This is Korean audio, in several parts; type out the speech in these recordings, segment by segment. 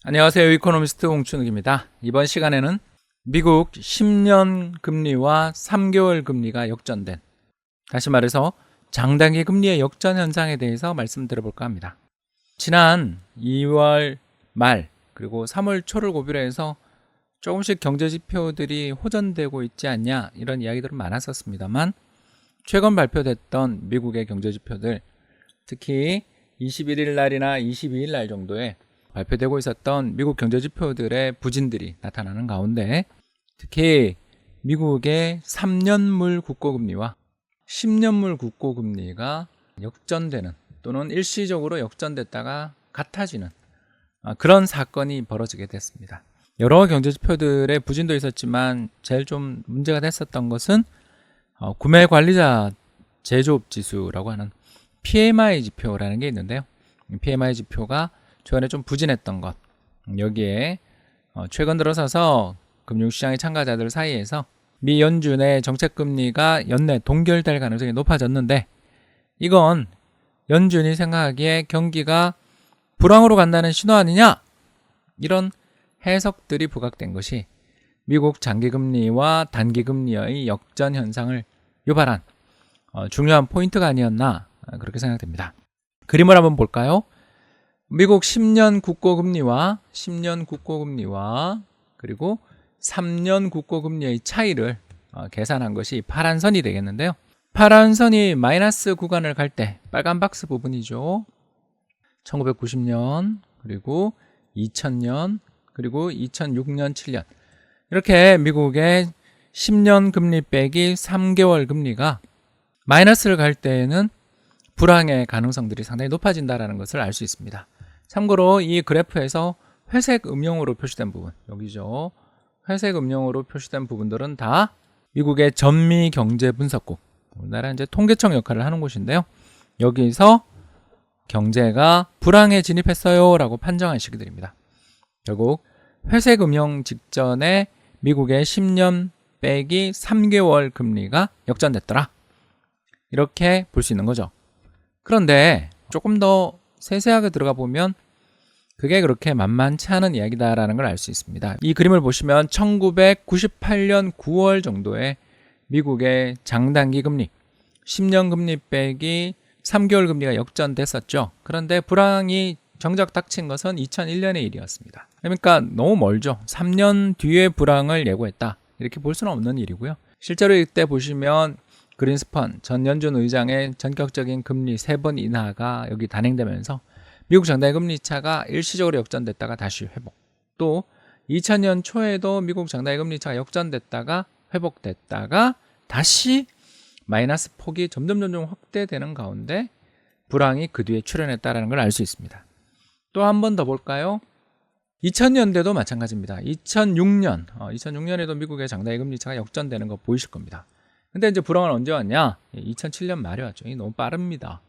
안녕하세요. 이코노미스트 홍춘욱입니다. 이번 시간에는 미국 10년 금리와 3개월 금리가 역전된, 다시 말해서 장단기 금리의 역전 현상에 대해서 말씀드려볼까 합니다. 지난 2월 말 그리고 3월 초를 고비로 해서 조금씩 경제지표들이 호전되고 있지 않냐, 이런 이야기들은 많았었습니다만, 최근 발표됐던 미국의 경제지표들, 특히 21일 날이나 22일 날 정도에 발표되고 있었던 미국 경제지표들의 부진들이 나타나는 가운데, 특히 미국의 3년물 국고금리와 10년물 국고금리가 역전되는, 또는 일시적으로 역전됐다가 같아지는 그런 사건이 벌어지게 됐습니다. 여러 경제지표들의 부진도 있었지만 제일 좀 문제가 됐었던 것은 구매관리자 제조업지수라고 하는 PMI 지표라는 게 있는데요. PMI 지표가 최근에 좀 부진했던 것, 여기에 최근 들어서서 금융시장의 참가자들 사이에서 미 연준의 정책금리가 연내 동결될 가능성이 높아졌는데, 이건 연준이 생각하기에 경기가 불황으로 간다는 신호 아니냐, 이런 해석들이 부각된 것이 미국 장기금리와 단기금리의 역전 현상을 유발한 중요한 포인트가 아니었나, 그렇게 생각됩니다. 그림을 한번 볼까요? 미국 10년 국고금리와 그리고 3년 국고금리의 차이를 계산한 것이 파란 선이 되겠는데요. 파란 선이 마이너스 구간을 갈 때 빨간 박스 부분이죠. 1990년, 그리고 2000년, 그리고 2006년, 7년, 이렇게 미국의 10년 금리 빼기 3개월 금리가 마이너스를 갈 때에는 불황의 가능성들이 상당히 높아진다는 것을 알 수 있습니다. 참고로 이 그래프에서 회색 음영으로 표시된 부분, 여기죠. 회색 음영으로 표시된 부분들은 다 미국의 전미경제분석국, 우리나라 이제 통계청 역할을 하는 곳인데요. 여기서 경제가 불황에 진입했어요 라고 판정한 시기들입니다. 결국 회색 음영 직전에 미국의 10년 빼기 3개월 금리가 역전됐더라, 이렇게 볼 수 있는 거죠. 그런데 조금 더 세세하게 들어가 보면 그게 그렇게 만만치 않은 이야기다라는 걸 알 수 있습니다. 이 그림을 보시면 1998년 9월 정도에 미국의 장단기 금리, 10년 금리 빼기 3개월 금리가 역전됐었죠. 그런데 불황이 정작 닥친 것은 2001년의 일이었습니다. 그러니까 너무 멀죠. 3년 뒤에 불황을 예고했다, 이렇게 볼 수는 없는 일이고요. 실제로 이때 보시면 그린스펀 전 연준 의장의 전격적인 금리 3번 인하가 여기 단행되면서 미국 장단기 금리 차가 일시적으로 역전됐다가 다시 회복, 또 2000년 초에도 미국 장단기 금리 차가 역전됐다가 회복됐다가 다시 마이너스 폭이 점점 확대되는 가운데 불황이 그 뒤에 출현했다는 걸 알 수 있습니다. 또 한 번 더 볼까요? 2000년대도 마찬가지입니다. 2006년에도 미국의 장단기 금리 차가 역전되는 거 보이실 겁니다. 근데 이제 불황은 언제 왔냐? 2007년 말에 왔죠. 너무 빠릅니다.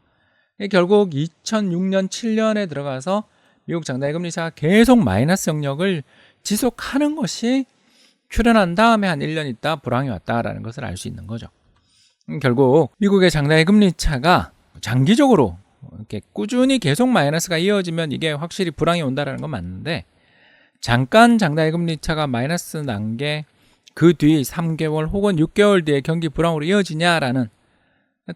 결국 2006년, 7년에 들어가서 미국 장단기 금리 차가 계속 마이너스 영역을 지속하는 것이 출현한 다음에 한 1년 있다 불황이 왔다라는 것을 알 수 있는 거죠. 결국 미국의 장단기 금리 차가 장기적으로 이렇게 꾸준히 계속 마이너스가 이어지면 이게 확실히 불황이 온다라는 건 맞는데, 잠깐 장단기 금리 차가 마이너스 난 게 그 뒤 3개월 혹은 6개월 뒤에 경기 불황으로 이어지냐라는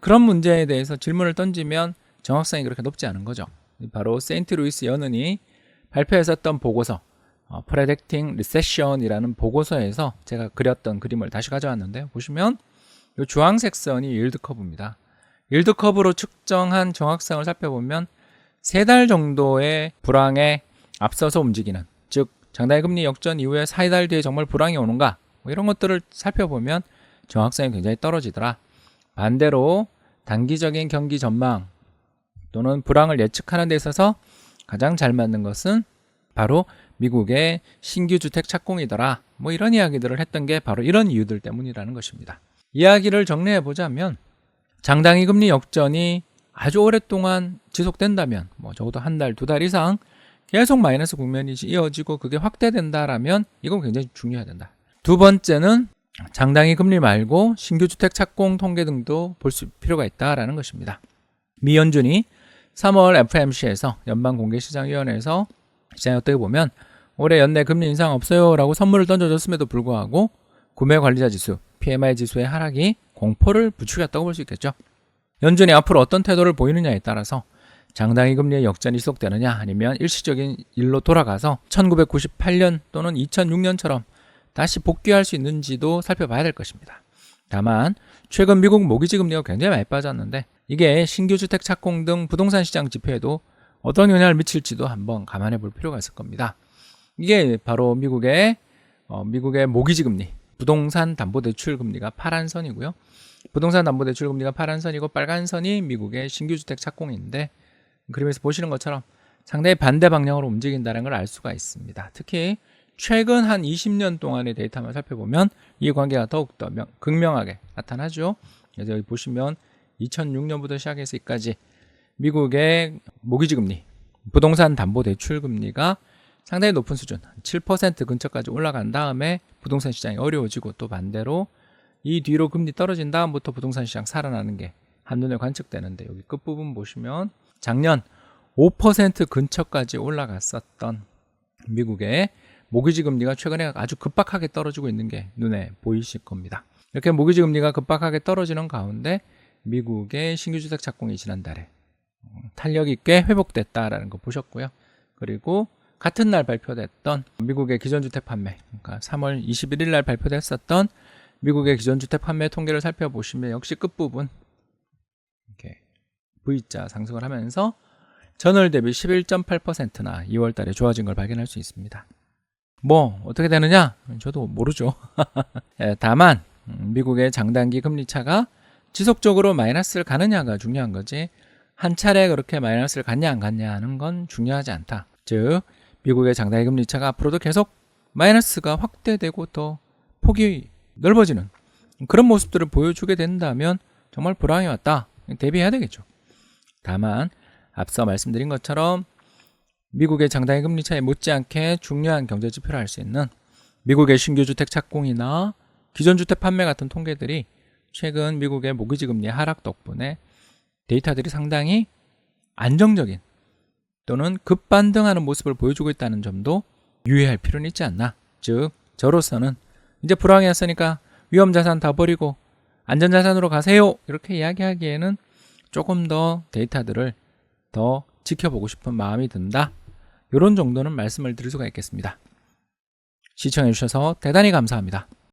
그런 문제에 대해서 질문을 던지면 정확성이 그렇게 높지 않은 거죠. 바로 세인트루이스 연은이 발표했었던 보고서, Predicting Recession이라는 보고서에서 제가 그렸던 그림을 다시 가져왔는데요. 보시면 이 주황색 선이 일드 커브입니다. 일드 커브로 측정한 정확성을 살펴보면 3달 정도의 불황에 앞서서 움직이는, 즉 장단기 금리 역전 이후에 4달 뒤에 정말 불황이 오는가, 이런 것들을 살펴보면 정확성이 굉장히 떨어지더라. 반대로 단기적인 경기 전망 또는 불황을 예측하는 데 있어서 가장 잘 맞는 것은 바로 미국의 신규 주택 착공이더라, 이런 이야기들을 했던 게 바로 이런 이유들 때문이라는 것입니다. 이야기를 정리해 보자면, 장단기 금리 역전이 아주 오랫동안 지속된다면, 적어도 한 달, 2달 이상 계속 마이너스 국면이 이어지고 그게 확대된다라면 이건 굉장히 중요해야 된다. 두 번째는 장단기 금리 말고 신규 주택 착공 통계 등도 볼 필요가 있다라는 것입니다. 미 연준이 3월 FMC에서 연방공개시장위원회에서 시장이 어떻게 보면 올해 연내 금리 인상 없어요 라고 선물을 던져줬음에도 불구하고 구매관리자 지수, PMI 지수의 하락이 공포를 부추겼다고 볼 수 있겠죠. 연준이 앞으로 어떤 태도를 보이느냐에 따라서 장단기 금리의 역전이 지속되느냐 아니면 일시적인 일로 돌아가서 1998년 또는 2006년처럼 다시 복귀할 수 있는지도 살펴봐야 될 것입니다. 다만 최근 미국 모기지 금리가 굉장히 많이 빠졌는데 이게 신규 주택 착공 등 부동산 시장 지표에도 어떤 영향을 미칠지도 한번 감안해 볼 필요가 있을 겁니다. 이게 바로 미국의 모기지 금리, 부동산 담보대출 금리가 파란 선이고요. 부동산 담보대출 금리가 파란 선이고 빨간 선이 미국의 신규 주택 착공인데 그림에서 보시는 것처럼 상당히 반대 방향으로 움직인다는 걸 알 수가 있습니다. 특히 최근 한 20년 동안의 데이터만 살펴보면 이 관계가 더욱더 극명하게 나타나죠. 그래서 여기 보시면 2006년부터 시작해서 여기까지 미국의 모기지 금리, 부동산 담보대출 금리가 상당히 높은 수준, 7% 근처까지 올라간 다음에 부동산 시장이 어려워지고 또 반대로 이 뒤로 금리 떨어진 다음부터 부동산 시장 살아나는 게 한눈에 관측되는데 여기 끝부분 보시면 작년 5% 근처까지 올라갔었던 미국의 모기지 금리가 최근에 아주 급박하게 떨어지고 있는 게 눈에 보이실 겁니다. 이렇게 모기지 금리가 급박하게 떨어지는 가운데 미국의 신규 주택 착공이 지난달에 탄력 있게 회복됐다라는 거 보셨고요. 그리고 같은 날 발표됐던 미국의 기존주택 판매, 그러니까 3월 21일 날 발표됐었던 미국의 기존주택 판매 통계를 살펴보시면 역시 끝부분 이렇게 V자 상승을 하면서 전월 대비 11.8%나 2월 달에 좋아진 걸 발견할 수 있습니다. 뭐 어떻게 되느냐? 저도 모르죠. 다만 미국의 장단기 금리 차가 지속적으로 마이너스를 가느냐가 중요한 거지 한 차례 그렇게 마이너스를 갔냐 안 갔냐 하는 건 중요하지 않다. 즉 미국의 장단기 금리 차가 앞으로도 계속 마이너스가 확대되고 더 폭이 넓어지는 그런 모습들을 보여주게 된다면 정말 불황이 왔다. 대비해야 되겠죠. 다만 앞서 말씀드린 것처럼 미국의 장단기 금리 차에 못지않게 중요한 경제 지표를 알 수 있는 미국의 신규 주택 착공이나 기존 주택 판매 같은 통계들이 최근 미국의 모기지 금리 하락 덕분에 데이터들이 상당히 안정적인 또는 급반등하는 모습을 보여주고 있다는 점도 유의할 필요는 있지 않나. 즉 저로서는 이제 불황이 왔으니까 위험자산 다 버리고 안전자산으로 가세요 이렇게 이야기하기에는 조금 더 데이터들을 더 지켜보고 싶은 마음이 든다. 이런 정도는 말씀을 드릴 수가 있겠습니다. 시청해 주셔서 대단히 감사합니다.